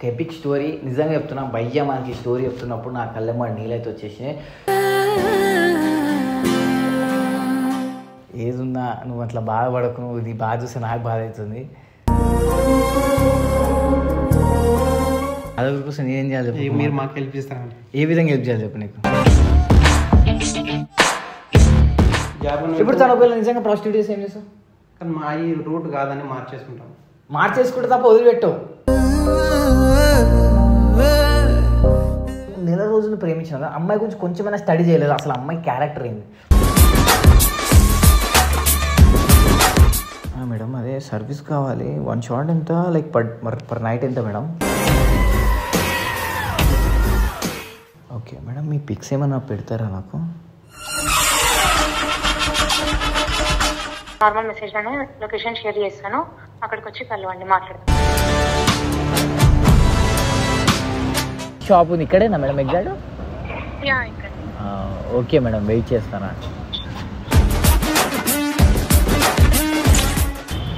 Epic story నిజంగా చెప్తున్నా. భయ్య మనకి స్టోరీ చెప్తున్నప్పుడు నా కళ్ళెమ్మ నీళ్ళైతే వచ్చేసినాయి. ఏదున్నా నువ్వు అట్లా బాధపడకు, నువ్వు ఇది బాధ చూస్తే నాకు బాధ అవుతుంది. అదొక కోసం నేనేం చేయాలి చెప్పు. మీరు మాకు హెల్ప్ చేస్తారండి. ఏ విధంగా హెల్ప్ చేయాలి చెప్పు నీకు. ఇప్పుడు తన ఒకవేళ నిజంగా ప్రాస్టిట్యూట్స్ ఏం చేస్తావు? కానీ మా ఈ రూట్ కాదని మార్చేసుకుంటాం. మార్చేసుకుంటే తప్ప వదిలిపెట్టవు. నెల రోజులు ప్రేమించిన అమ్మాయి గురించి కొంచెమైనా స్టడీ చేయలేదు. అసలు అమ్మాయి క్యారెక్టర్ ఏంది? మేడం అదే సర్వీస్ కావాలి. 1 షాట్ ఎంత, లైక్ పర్ నైట్ ఎంత మేడం? ఓకే మేడం, మీ పిక్స్ ఏమైనా పెడతారా నాకు? నార్మల్ మెసేజ్లోనే లొకేషన్ షేర్ చేస్తాను, అక్కడికి వచ్చి కలవండి, మాట్లాడతాను. షాప్ ఉంది ఇక్కడేనా మేడం ఎగ్జాక్ట్? ఇక్కడ. ఓకే మేడం, వెయిట్ చేస్తాను.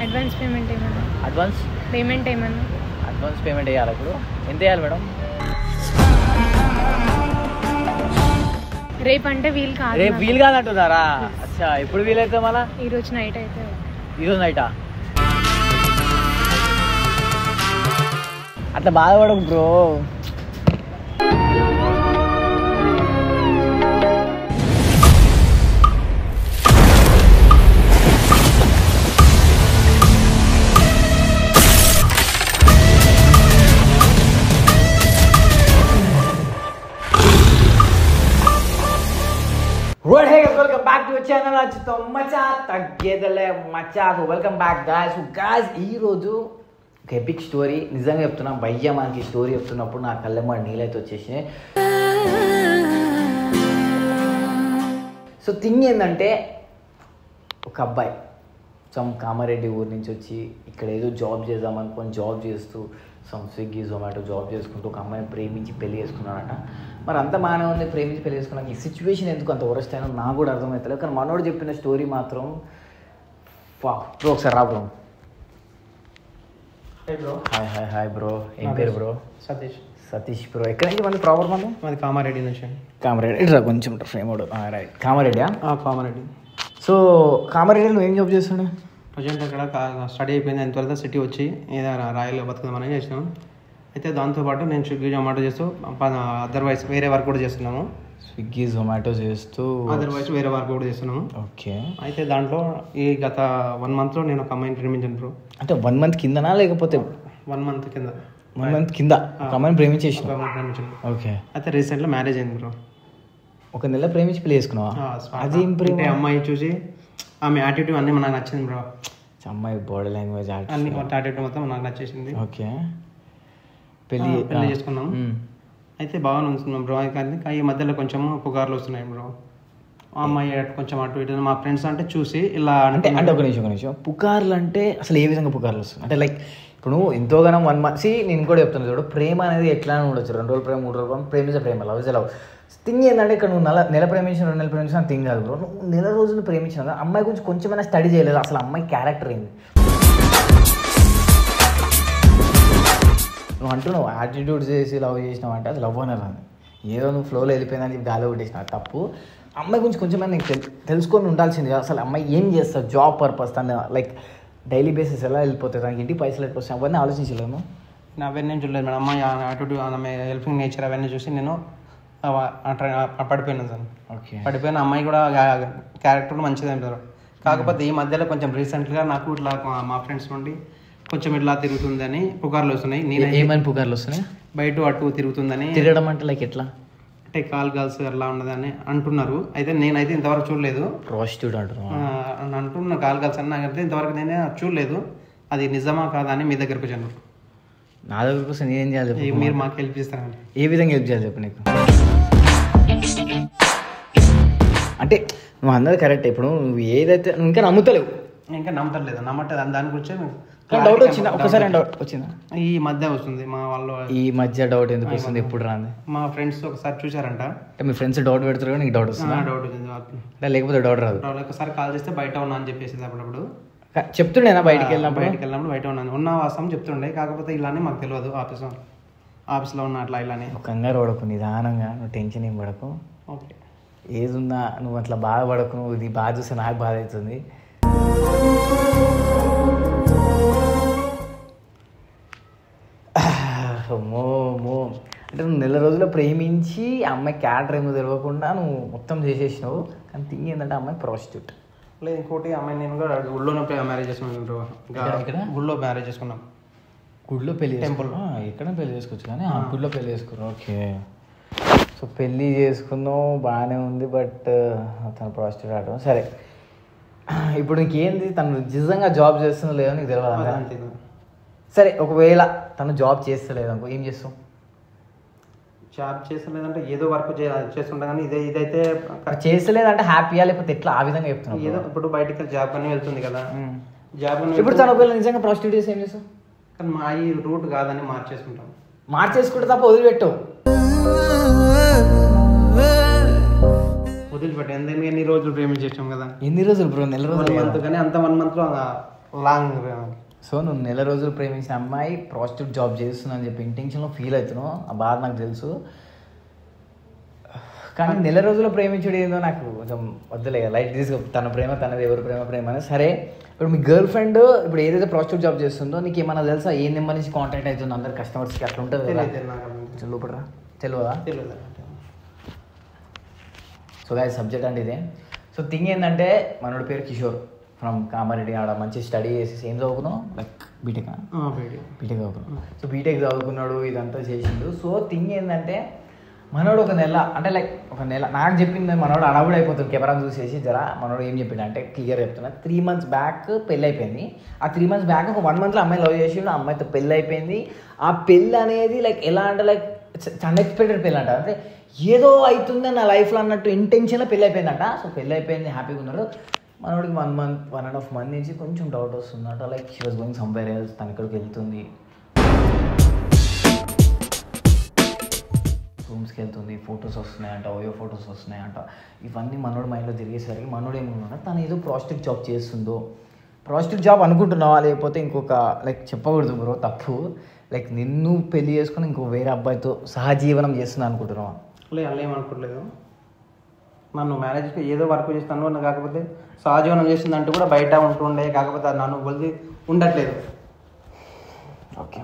అడ్వాన్స్ పేమెంట్ ఏమన్నా? అడ్వాన్స్ పేమెంట్ వేయాలి. ఇప్పుడు ఎంత వేయాలి మేడం? రేపు అంటే వీలు కాదు. రేపు వీలు కాదంటున్నారా? అచ్చా, ఎప్పుడు వీలైతే మళ్ళా? ఈరోజు నైట్ అయితే. ఈరోజు నైటా? అట్లా బాధపడకు bro. Welcome back to channel. అచ్చుతో మచా తగ్గేదలే మచా. Welcome back guys. ఈరోజు ఒక ఎపిక్ స్టోరీ నిజంగా చెప్తున్నా. భయ్య మనకి స్టోరీ చెప్తున్నప్పుడు నా కళ్ళెమ్మ నీళ్ళైతే వచ్చేసినాయి. సో థింగ్ ఏంటంటే, ఒక అబ్బాయి కామారెడ్డి ఊరి నుంచి వచ్చి ఇక్కడ ఏదో జాబ్ చేద్దాం అనుకొని జాబ్ చేస్తూ స్విగ్గీ జొమాటో జాబ్ చేసుకుంటూ ఒక అమ్మాయిని ప్రేమించి పెళ్లి చేసుకున్నాడట. మరి అంత బాగానే ఉంది, ప్రేమించి పెళ్లి చేసుకున్నాక ఈ సిచ్యువేషన్ ఎందుకు అంత వరస్ట్ అయినా నాకు కూడా అర్థమవుతలేదు. కానీ మనోడు చెప్పిన స్టోరీ మాత్రం బ్రో. ఒకసారి రా బ్రో. Hi bro. ఏం పేరు బ్రో? సతీష్ బ్రో. ఎక్కడి నుంచి మన ప్రాపర్? మాది కామారెడ్డి నుంచి. కామారెడ్డి ఇట్లా కొంచెం ఫ్రేమ్ రైట్. కామారెడ్డియా? కామారెడ్డి. సో కామారెడ్డి నువ్వు ఏం జాబ్ చేస్తుండే? ప్రజెంట్ అక్కడ స్టడీ అయిపోయింది, ఎంతవరకు సిటీ వచ్చి ఏదో రాయల్లో బతుకుదామని చేసినాం. అయితే దాంతోపాటు నేను స్విగ్గీ జొమాటో చేస్తూ అదర్వైజ్ వేరే వర్క్ కూడా చేస్తున్నాము. స్విగ్గీ జొమాటో చేస్తూ అదర్వైజ్ వేరే వర్క్ కూడా చేస్తున్నాము. ఓకే. అయితే దాంట్లో ఈ గత 1 monthలో నేను ఒక అమ్మాయిని ప్రేమించాను బ్రో. అంటే 1 month కిందనా లేకపోతే? 1 month కింద. 1 month కింద ఒక అమ్మాయిని ప్రేమించేసి? ప్రేమించాను. ఓకే. అయితే రీసెంట్లో మ్యారేజ్ అయింది బ్రో. 1 నెల ప్రేమించి పెళ్లి చేసుకున్నావా? అది అమ్మాయి చూసి ఆమె యాటిట్యూడ్ అన్నీ నాకు నచ్చింది బ్రో. అమ్మాయి బాడీ లాంగ్వేజ్ అన్ని యాటిట్యూడ్ మొత్తం నాకు నచ్చేసింది. ఓకే. పెళ్లి చేసుకున్నాం. అయితే బాగానే ఉంటున్నాం బ్రో. కానీ ఈ మధ్యలో కొంచెం పుకార్లు వస్తున్నాయి బ్రో. ఆ అమ్మాయి కొంచెం అటు ఇటు మా ఫ్రెండ్స్ అంటే చూసి ఇలా అంటే ఒక నిమిషం. పుకార్లు అంటే అసలు ఏ విధంగా పుకార్లు వస్తుంది? అంటే లైక్ ఇప్పుడు ఎంతోగానో 1 month నేను కూడా చెప్తాను చూడు, ప్రేమ అనేది ఎట్లా ఉండొచ్చు. 2 రోజులు ప్రేమ, 3 రోజులు ప్రేమ, ప్రేమించే ప్రేమ, లవ్ ఇస్ లవ్. థింగ్ ఏంటంటే ఇక్కడ నువ్వు నెల ప్రేమించిన 2 నెలలు ప్రేమించిన థింగ్ కాదు బ్రో. నువ్వు నెల రోజులు ప్రేమించిన అమ్మాయి గురించి కొంచెమైనా స్టడీ చేయలేదు. అసలు అమ్మాయి క్యారెక్టర్ ఏంది? నువ్వు అంటున్నావు యాటిట్యూడ్ చేసి లవ్ చేసినావు అంటే అది లవ్ అన్నారు. ఏదో నువ్వు ఫ్లోలో వెళ్ళిపోయిందని చెప్పి గాలి కొట్టేసినావు, తప్పు. అమ్మాయి గురించి కొంచెమైనా నీకు తెలుసుకొని ఉండాల్సింది. అసలు అమ్మాయి ఏం చేస్తారు, జాబ్ పర్పస్, తను లైక్ డైలీ బేసిస్ ఎలా వెళ్ళిపోతుంది, తనకి ఇంటికి పైసలు ఎట్లా వస్తాయి, అవన్నీ ఆలోచించలేము. అవన్నీ చూడలేదు మేడం. అమ్మాయి యాటిట్యూడ్, ఆమె హెల్పింగ్ నేచర్ అవన్నీ చూసి నేను పడిపోయినాను సార్. ఓకే. పడిపోయిన అమ్మాయి కూడా క్యారెక్టర్ మంచిది అంటారు. కాకపోతే ఈ మధ్యలో కొంచెం రీసెంట్గా నాకు ఇట్లా మా ఫ్రెండ్స్ నుండి కొంచెం ఇట్లా తిరుగుతుందని పుకార్లు వస్తున్నాయి. నేను ఏమని పుకార్లు వస్తున్నాయి? బయట అటు తిరుగుతుందని. తిరగడం అంటే లైక్ ఎట్లా? అంటే కాల్ గర్ల్స్ అలా ఉన్నదని అంటున్నారు. అయితే నేనైతే ఇంతవరకు చూడలేదు. ప్రాస్టిట్యూట్ అంటున్నా కాల్ గర్ల్స్ అని. నాకైతే ఇంతవరకు నేనే చూడలేదు. అది నిజమా కాదా అని మీ దగ్గరకు వచ్చాను. నా దగ్గరకు వస్తే నేనేం చేయాలి? మీరు మాకు హెల్ప్ చేస్తారండి. ఏ విధంగా హెల్ప్ చేయాలి చెప్పు నీకు? అంటే నువ్వు అన్నది కరెక్ట్. ఇప్పుడు నువ్వు ఏదైతే నువ్వు ఇంకా నమ్ముతలేవు. నమ్మట్లేదు దాని గురించి డౌట్ వచ్చిందా? ఒకసారి డౌట్ వచ్చిందా? ఈ మధ్య వస్తుంది మా వాళ్ళు. ఈ మధ్య డౌట్ ఎందుకు వస్తుంది? ఎప్పుడు రాంది? మా ఫ్రెండ్స్ ఒకసారి చూసారంట. అంటే మీ ఫ్రెండ్స్ డౌట్ పెడతారు కానీ నీకు డౌట్ వస్తుంది? డౌట్ వచ్చింది. లేకపోతే డౌట్ రాదు. ఒకసారి కాల్ చేస్తే బయట ఉన్నా అని చెప్పేసి అప్పుడప్పుడు చెప్తుండేనా? బయటికి వెళ్ళినప్పుడు బయట ఉన్నాను, ఉన్న వాస్తవం చెప్తుండే. కాకపోతే ఇలానే మాకు తెలియదు ఆఫీస్. ఆఫీస్లో ఉన్న అట్లా ఇలానే. ఒక కంగారు పడకు, నిదానంగా, నువ్వు టెన్షన్ ఏం పడకు. ఓకే. ఏదున్నా నువ్వు అట్లా బాధపడకు. నువ్వు ఇది బాధ చూస్తే నాకు బాధ అవుతుంది. మో అంటే నువ్వు నెల రోజులు ప్రేమించి అమ్మాయి క్యారెక్టర్ ఏమో తెలియకుండా నువ్వు మొత్తం చేసేసినావు. కానీ థింగ్ ఏంటంటే అమ్మాయి ప్రాస్టిట్యూట్. లేదు, ఇంకోటి అమ్మాయి నేను కూడా గుళ్ళోనే మ్యారేజ్ చేసుకున్నాను బ్రో. ఇక్కడ గుళ్ళో మ్యారేజ్ చేసుకున్నాం. గుడిలో పెళ్లి టెంపుల్ ఎక్కడ పెళ్లి చేసుకోవచ్చు కానీ గుడిలో పెళ్లి చేసుకున్నావు. ఓకే. సో పెళ్ళి చేసుకున్నావు బాగానే ఉంది. బట్ తను ప్రాస్టిట్యూట్ ఆడడం సరే. ఇప్పుడు నీకేంది, తను నిజంగా జాబ్ చేస్తుందో లేదో నీకు తెలియదు. సరే ఒకవేళ తను జాబ్ చేస్తలేదు అనుకో, ఏం చేస్తావు? జాబ్ చేస్తలేదంటే ఏదో వర్క్ చేస్తుంటా కానీ ఇదైతే చేస్తలేదంటే హ్యాపీయా లేకపోతే ఎట్లా, ఆ విధంగా చెప్తున్నావు? ఏదో ఇప్పుడు బయటకి జాబ్ అని వెళ్తుంది కదా, జాబ్ ఇప్పుడు తను ఒకవేళ నిజంగా ప్రాస్టిట్యూట్ చేసి ఏం చేస్తావు? కానీ మా ఈ రూట్ కాదని మార్చేసుకుంటాం. మార్చేసుకుంటే తప్ప వదిలిపెట్టావు. వదిలిపెట్టాం. ఎందుకంటే ఎన్ని రోజులు ప్రేమించేసాం కదా. ఎన్ని రోజులు బ్రో? నెల రోజులు మంత్ కానీ అంత 1 monthలో లాంగ్. సో నువ్వు నెల రోజులు ప్రేమించిన అమ్మాయి ప్రాస్టిట్యూట్ జాబ్ చేస్తుందని చెప్పి ఇంటెన్షన్లో ఫీల్ అవుతున్నావు. ఆ బాధ నాకు తెలుసు. కానీ నెల రోజులు ప్రేమించడం ఏందో నాకు కొంచెం వద్దులే, లైట్ తీసుకో. తన ప్రేమ తనది, ఎవరి ప్రేమ అని. సరే ఇప్పుడు మీ గర్ల్ ఫ్రెండ్ ఇప్పుడు ఏదైతే ప్రాస్టిట్యూట్ జాబ్ చేస్తుందో నీకు ఏమన్నా తెలుసా? ఏ నెంబర్ నుంచి కాంటాక్ట్ అవుతుందో అందరు కస్టమర్స్కి అట్లా ఉంటుంది కదా? లోపడరా తెలియదా? సో గాయ్ సబ్జెక్ట్ అంటే ఇదే. సో థింగ్ ఏంటంటే మనోడి పేరు కిషోర్ ఫ్రమ్ కామారెడ్డి. ఆడ మంచి స్టడీ చేసి ఏం చదువుకున్నావు? లైక్ బీటెక్ చదువుకున్నావు. సో బీటెక్ చదువుకున్నాడు, ఇదంతా చేసిండు. సో థింగ్ ఏంటంటే మనోడు ఒక నెల అంటే లైక్ ఒక నెల నాకు చెప్పింది, మనోడు అడవుడు అయిపోతుంది కెమెరా చూసేసి. జరా మనోడు ఏం చెప్పిండు అంటే క్లియర్ చెప్తున్నా, 3 months బ్యాక్ పెళ్ళి అయిపోయింది. ఆ 3 months బ్యాక్ ఒక 1 monthలో అమ్మాయి లవ్ చేసిండు. ఆ అమ్మాయితో పెళ్ళి అయిపోయింది. ఆ పెళ్ళి అనేది లైక్ ఎలా అంటే లైక్ అన్ఎక్స్పెక్టెడ్ పెళ్ళి అంట. అంటే ఏదో అవుతుంది నా లైఫ్లో అన్నట్టు ఇంటెన్షన్లో పెళ్ళి అయిపోయిందంట. సో పెళ్ళి అయిపోయింది, హ్యాపీగా ఉన్నాడు. మనోడికి 1.5 month నుంచి కొంచెం డౌట్ వస్తుందట. Like she was going somewhere else, తన ఇక్కడికి వెళ్తుంది, రూమ్స్కి వెళ్తుంది, ఫొటోస్ వస్తున్నాయంట, ఓయో ఫొటోస్ వస్తున్నాయంట. ఇవన్నీ మనోడు మైండ్లో తిరిగేసరికి మనోడు ఏమన్నా తను ఏదో ప్రాస్టిట్యూట్ జాబ్ చేస్తుందో. ప్రాస్టిట్యూట్ జాబ్ అనుకుంటున్నావా లేకపోతే ఇంకొక లైక్ చెప్పకూడదు బ్రో, తప్పు. లైక్ నిన్ను పెళ్లి చేసుకుని ఇంకో వేరే అబ్బాయితో సహజీవనం చేస్తున్నా అనుకుంటున్నావా? అలా ఏమనుకోవట్లేదు. నన్ను మ్యారేజ్కి ఏదో వర్క్ చేస్తాను, కాకపోతే సహజీవనం చేస్తుందంటూ కూడా బయట ఉంటుండే, కాకపోతే అది నన్ను వదిలి ఉండట్లేదు. ఓకే.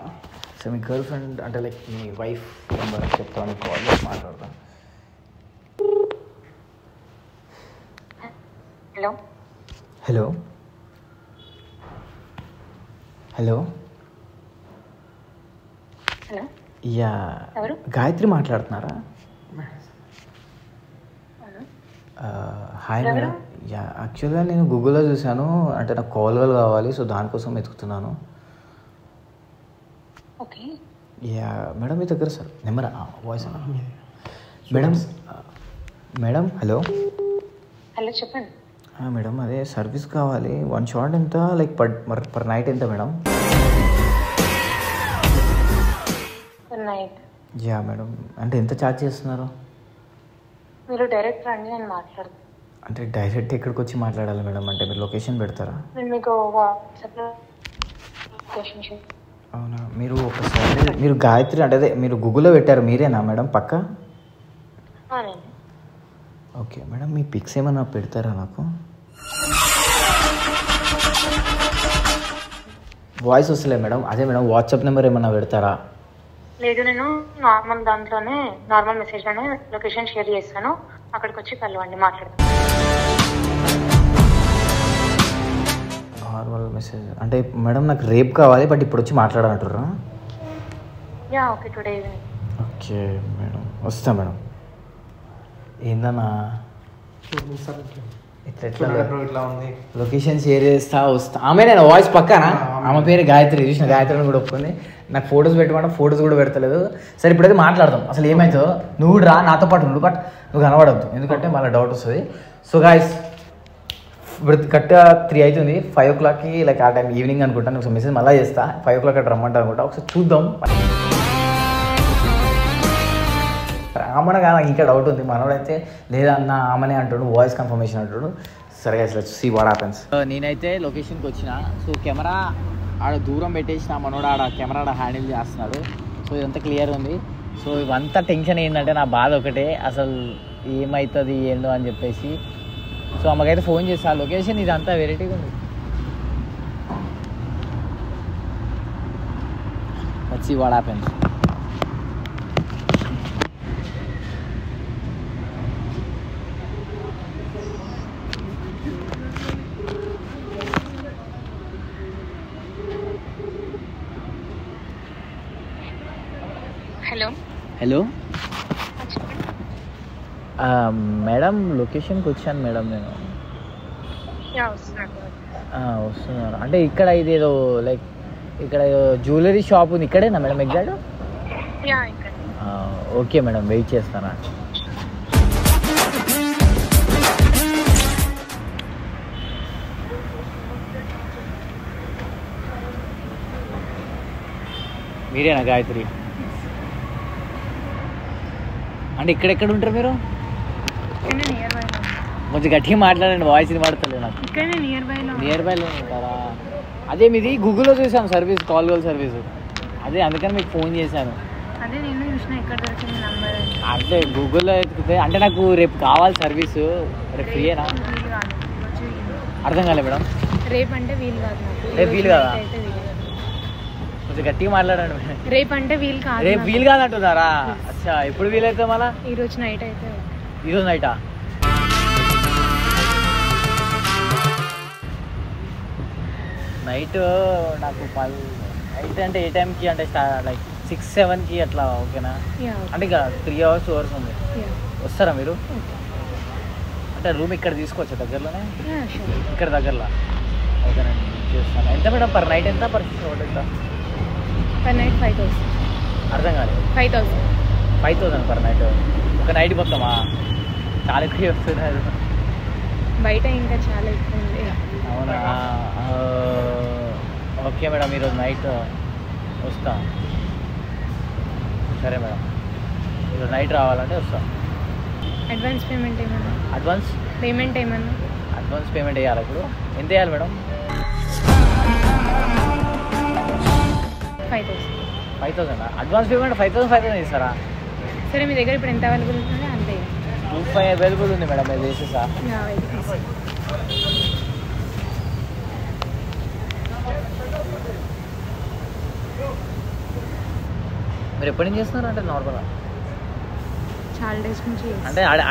సో మీ గర్ల్ ఫ్రెండ్ అంటే లైక్ మీ వైఫ్ నెంబర్ చెప్తాను, కాల్ చేసి మాట్లాడతా. Hello hello hello hello yeah, ఎవరు? గాయత్రి మాట్లాడుతున్నారా? Hi madam. యా, యాక్చువల్గా నేను గూగుల్లో చూశాను, అంటే నాకు కాల్ కావాలి, సో దానికోసం వెతుకుతున్నాను. ఓకే. యా మేడం, మీ దగ్గర sir number voice madam. Madam hello. Hello చెప్పండి. మేడం అదే సర్వీస్ కావాలి. 1 shot ఎంత లైక్ పర్ నైట్ ఎంత మేడం? నైట్. యా మేడం, అంటే ఎంత ఛార్జ్ చేస్తున్నారు? మీరు డైరెక్ట్ రండి, నేను మాట్లాడతాను. అంటే డైరెక్ట్ ఎక్కడికి వచ్చి మాట్లాడాలి మేడం? అంటే మీరు లొకేషన్ పెడతారా? నేను మీకు వాట్సాప్లో లొకేషన్ షేర్. అవునా, మీరు ఒకసారి మీరు గాయత్రి అంటే అదే మీరు గూగుల్లో పెట్టారు, మీరేనా మేడం పక్క? ఓకే మేడం, మీ పిక్స్ ఏమైనా పెడతారా నాకు? వాయిస్ వస్తలే మేడం. అదే మేడం వాట్సాప్ నెంబర్ ఏమైనా పెడతారా? లేదు, నేను నార్మల్ దాంట్లోనే నార్మల్ మెసేజ్లోనే లొకేషన్ షేర్ చేస్తాను, అక్కడికి వచ్చి కలవండి, మాట్లాడతాను. నార్మల్ మెసేజ్ అంటే మేడం నాకు రేపు కావాలి, బట్ ఇప్పుడు వచ్చి మాట్లాడాలంటారా? Yeah okay, today evening. Okay madam, వస్తా మేడం. ఏందన్నా ఇట్లా ఉంది, లొకేషన్ షేర్ చేస్తా వస్తా. ఆమె నేను వాయిస్ పక్కన, ఆమె పేరు గాయత్రి. చూసిన గాయత్రిని కూడా ఒప్పుకుంది. నాకు ఫొటోస్ పెట్టమంటే ఫొటోస్ కూడా పెడతలేదు. సరే ఇప్పుడైతే మాట్లాడదాం, అసలు ఏమవుతుందో. నువ్వు రా నాతో పాటు ఉండు, బట్ నువ్వు కనబడద్దు, ఎందుకంటే మళ్ళీ డౌట్ వస్తుంది. సో గాయస్ ఇప్పుడు కరెక్ట్గా 3 అవుతుంది. 5 o'clockకి లైక్ ఆ టైం ఈవినింగ్ అనుకుంటా. నువ్వు మెసేజ్ మళ్ళీ చేస్తా. 5 o'clock అక్కడ రమ్మంటా అనుకుంటా. ఒకసారి చూద్దాం. ఆమెన కాదు, నాకు ఇంకా డౌట్ ఉంది. మనోడైతే లేదన్న ఆమెనే అంటాడు, వాయిస్ కన్ఫర్మేషన్ అంటాడు. సరే అసలు సీ వాట్ హ్యాపెన్స్. నేనైతే లొకేషన్కి వచ్చిన. సో కెమెరా ఆడ దూరం పెట్టేసిన, మనోడు ఆడ కెమెరా ఆడ హ్యాండిల్ చేస్తున్నాడు. సో సో ఇదంతా క్లియర్ ఉంది. సో ఇవంతా టెన్షన్ ఏంటంటే నా బాధ ఒకటే, అసలు ఏమవుతుంది ఏందో అని చెప్పేసి. సో అమ్మకైతే ఫోన్ చేస్తా, లొకేషన్ ఇదంతా వెరైటీగా ఉంది. వచ్చి what happens. Hello hello madam, లొకేషన్కి వచ్చాను మేడం నేను. వస్తున్నారు అంటే ఇక్కడ ఇదేదో లైక్ ఇక్కడ జ్యువెలరీ షాప్ ఉంది, ఇక్కడేనా madam exact? Okay madam, wait చేస్తానా. మీరేనా గాయత్రి? అంటే ఇక్కడెక్కడ ఉంటారు మీరు? కొంచెం గట్టిగా మాట్లాడండి, వాయిస్ వినపడతలేదు నాకు. నియర్ బైలో ఉంటారా? అదే మీది గూగుల్లో చూసాను సర్వీస్, కాల్ సర్వీస్, అదే అందుకని మీకు ఫోన్ చేశాను. అంటే గూగుల్లో ఎత్తుకుతే అంటే నాకు రేపు కావాలి సర్వీసు, రేపు ఫ్రీయేనా? అర్థం కాలే మేడం. రేపు అంటే వీలు కాదు, రేపు వీలు కాదా? కొంచెం గట్టిగా మాట్లాడండి. రేపు అంటే వీలు కాదు, రేపు వీలు కాదు అంటున్నారా? అచ్చా, ఎప్పుడు వీలైతే మళ్ళా? ఈరోజు నైట్ అయితే. ఈరోజు నైటా? నైట్ నాకు 10 అయితే అంటే ఏ టైంకి అంటే లైక్ 6-7కి అట్లా ఓకేనా? అంటే ఇక 3 hours 2 hours ఉంది. వస్తారా మీరు? అంటే రూమ్ ఇక్కడ తీసుకోవచ్చా దగ్గరలోనే? ఇక్కడ దగ్గరలో ఓకేనండి, చేస్తాను. ఎంత మేడం పర్ నైట్? ఎంత పర్ హోటల్ ఎంత? Per night 5,000. అర్థం కాలేదు. 5,000 పర్ నైట్. ఒక నైట్ మొత్తమా? చాలా ఎక్కువ వస్తున్నారు బయట, ఇంకా చాలా ఎక్కువ ఉంది. అవునా? ఓకే మేడం, ఈరోజు నైట్ వస్తా. సరే మేడం, ఈరోజు నైట్ రావాలంటే వస్తా. అడ్వాన్స్ పేమెంట్ ఏమన్నా? అడ్వాన్స్ పేమెంట్ వేయాలి. ఇప్పుడు ఎంత వేయాలి మేడం? 5,000. అడ్వాన్స్ పేమెంట్ 5,000 ఇస్తారా? సరే, మీ దగ్గర ఇప్పుడు ఎంత అవైలబుల్ ఉంది? అంతే 25 అవైలబుల్ ఉంది మేడం, అది వేసేసా. మీరు ఎప్పటి నుంచి చేస్తున్నారు? అంటే నార్మల్గా చాలా డేస్ నుంచి.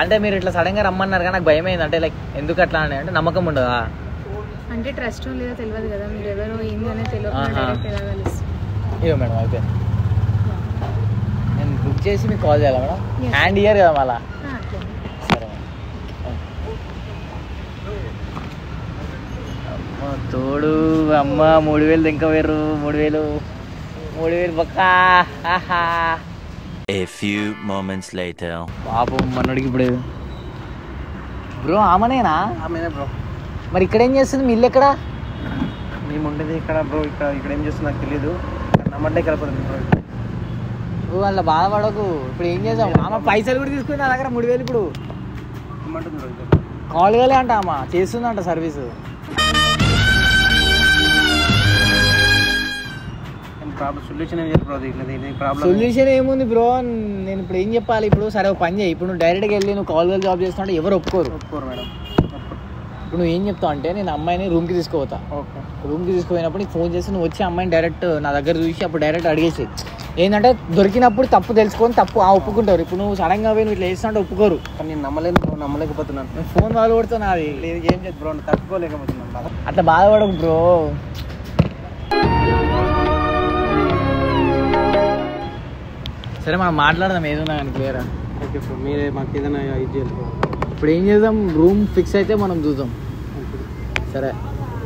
అంటే మీరు ఇట్లా సడన్గా రమ్మన్నారు కానీ నాకు భయం అయింది. అంటే లైక్ ఎందుకు అట్లా అని, అంటే నమ్మకం ఉండదా? అంటే ట్రస్ట్ లేదో తెలియదు కదా, మీరు ఎవరో ఏంది అనేది తెలియదు. ఇవ్వ మేడం, అయిపోయింది. నేను బుక్ చేసి మీకు కాల్ చేయాలా మేడం? హ్యాండ్ ఇయర్ కదా మళ్ళా? సరే అమ్మ తోడు, అమ్మ 3,000 ఇంకా వేరు. 3,000 పక్కా. A few moments later. పాపం మనోడికి ఇప్పుడు బ్రో ఆమెనేనా? ఆమెనే బ్రో. మరి ఇక్కడ ఏం చేస్తుంది? మీ ఇల్లు ఎక్కడ? మేము ఉండేది ఇక్కడ బ్రో. ఇక్కడ ఏం చేస్తుంది నాకు తెలియదు. నమ్మంటే కలపదు బ్రో. నువ్వు అలా బాధపడకు. ఇప్పుడు ఏం చేసావు? ఆమె పైసలు కూడా తీసుకుని నా దగ్గర 3,000 ఇప్పుడు కాల్ కాలే అంట. ఆమె చేస్తుందంట సర్వీసు. సొల్యూషన్ ఏముంది బ్రో? నేను ఇప్పుడు ఏం చెప్పాలి? ఇప్పుడు సరే ఒక పని చేయి. ఇప్పుడు నువ్వు డైరెక్ట్గా వెళ్ళి నువ్వు కాల్ జాబ్ చేస్తున్నా ఎవరు ఒప్పుకోరు మేడం. ఇప్పుడు నువ్వు ఏం చెప్తావు అంటే, నేను అమ్మాయిని రూమ్కి తీసుకుపోతా. రూమ్కి తీసుకుపోయినప్పుడు నీకు ఫోన్ చేసి నువ్వు వచ్చి అమ్మాయిని డైరెక్ట్ నా దగ్గర చూసి అప్పుడు డైరెక్ట్ అడిగేసి ఏంటంటే దొరికినప్పుడు తప్పు తెలుసుకొని తప్పు ఒప్పుకుంటారు. ఇప్పుడు నువ్వు సడన్గా పోయి నువ్వు ఇట్లా చేస్తుంటే ఒప్పుకోరు. నేను నమ్మలేకపోతున్నాను. ఫోన్ వాళ్ళు కొడుతున్నా, అది ఏం చేసి బ్రో తట్టుకోలేకపోతున్నాను. అట్లా బాధపడకు బ్రో. సరే మనం మాట్లాడదాం ఏదైనా కానీ క్లియరా. ఓకే బ్రో, మీరే మాకు ఏదైనా ఇది చేయాలి. ఇప్పుడు ఏం చేద్దాం? రూమ్ ఫిక్స్ అయితే మనం చూద్దాం. సరే